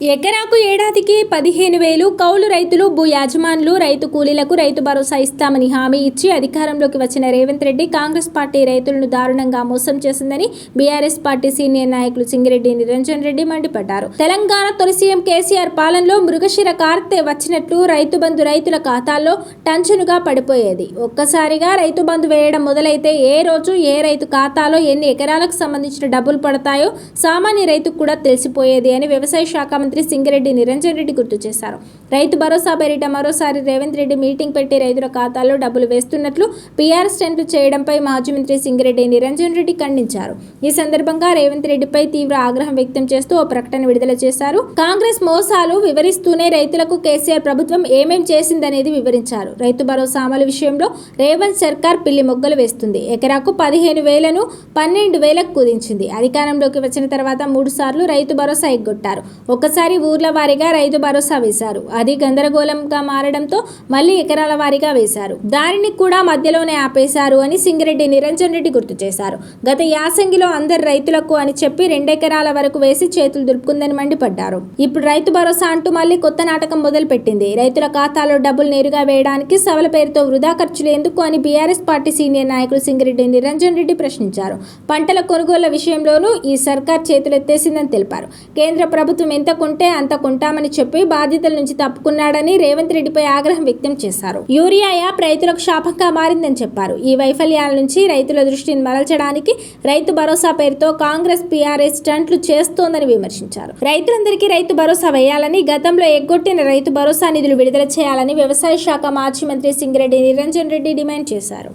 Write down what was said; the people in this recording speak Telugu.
ఎకరాకు ఏడాదికి 15,000 కౌలు రైతులు, భూ యాజమానులు, రైతు కూలీలకు రైతు భరోసా ఇస్తామని హామీ ఇచ్చి అధికారంలోకి వచ్చిన రేవంత్ రెడ్డి కాంగ్రెస్ పార్టీ రైతులను దారుణంగా మోసం చేసిందని బీఆర్ఎస్ పార్టీ సీనియర్ నాయకులు సింగిరెడ్డి నిరంజన్ రెడ్డి మండిపడ్డారు. తెలంగాణ తొలి సీఎం కేసీఆర్ పాలనలో మృగశిర కార్తె వచ్చినట్లు రైతు బంధు రైతుల ఖాతాల్లో టంచనుగా పడిపోయేది. ఒక్కసారిగా రైతు బంధు వేయడం మొదలైతే ఏ రోజు ఏ రైతు ఖాతాలో ఎన్ని ఎకరాలకు సంబంధించిన డబ్బులు పడతాయో సామాన్య రైతుకు కూడా తెలిసిపోయేది అని వ్యవసాయ శాఖ మంత్రి సింగిరెడ్డి నిరంజన్ రెడ్డి గుర్తు చేశారు. రైతు భరోసా పేరిట మరోసారి రేవంత్ రెడ్డి మీటింగ్ పెట్టి రైతుల ఖాతాల్లో డబ్బులు వేస్తున్నట్లు పీఆర్ స్టంట్లు చేయడంపై మాజీ మంత్రి సింగిరెడ్డి నిరంజన్ రెడ్డి ఖండించారు. ఈ సందర్భంగా రేవంత్ రెడ్డిపై తీవ్ర ఆగ్రహం వ్యక్తం చేస్తూ ఓ ప్రకటన విడుదల చేశారు. కాంగ్రెస్ మోసాలు వివరిస్తూనే రైతులకు కేసీఆర్ ప్రభుత్వం ఏమేం చేసిందనేది వివరించారు. రైతు భరోసా అమలు విషయంలో రేవంత్ సర్కార్ పిల్లి మొగ్గలు వేస్తుంది. ఎకరాకు 15,000ను 12,000కు కుదించింది. అధికారంలోకి వచ్చిన తర్వాత 3 సార్లు రైతు భరోసా ఎగ్గొట్టారు. ఒకసారి ఊర్ల వారీగా రైతు భరోసా వేశారు. అది గందరగోళంగా మారడంతో మళ్లీ ఎకరాల వారీగా వేశారు. దానిని కూడా మధ్యలోనే ఆపేశారు అని సింగిరెడ్డి నిరంజన్ రెడ్డి గుర్తు చేశారు. గత యాసంగిలో అందరు రైతులకు అని చెప్పి 2 ఎకరాల వరకు వేసి చేతులు దులుపుకుందని మండిపడ్డారు. ఇప్పుడు రైతు భరోసా అంటూ మళ్లీ కొత్త నాటకం మొదలు పెట్టింది. రైతుల ఖాతాలో డబ్బులు నేరుగా వేయడానికి సవల పేరుతో వృధా ఖర్చులు ఎందుకు అని బీఆర్ఎస్ పార్టీ సీనియర్ నాయకులు సింగిరెడ్డి నిరంజన్ రెడ్డి ప్రశ్నించారు. పంటల కొనుగోళ్ల విషయంలోనూ ఈ సర్కార్ చేతులెత్తేసిందని తెలిపారు. కేంద్ర ప్రభుత్వం ఎంత కొంటే అంత కొంటామని చెప్పి బాధ్యతల నుంచి తప్పుకున్నాడని రేవంత్ రెడ్డిపై ఆగ్రహం వ్యక్తం చేశారు. యూరియా యాప్ రైతులకు శాపంగా మారిందని చెప్పారు. ఈ వైఫల్యాల నుంచి రైతుల దృష్టిని మరల్చడానికి రైతు భరోసా పేరుతో కాంగ్రెస్ పీఆర్ఎస్ స్టంట్లు చేస్తోందని విమర్శించారు. రైతులందరికీ రైతు భరోసా వేయాలని, గతంలో ఎగ్గొట్టిన రైతు భరోసా నిధులు విడుదల చేయాలని వ్యవసాయ శాఖ మాజీ మంత్రి సింగిరెడ్డి నిరంజన్ రెడ్డి డిమాండ్ చేశారు.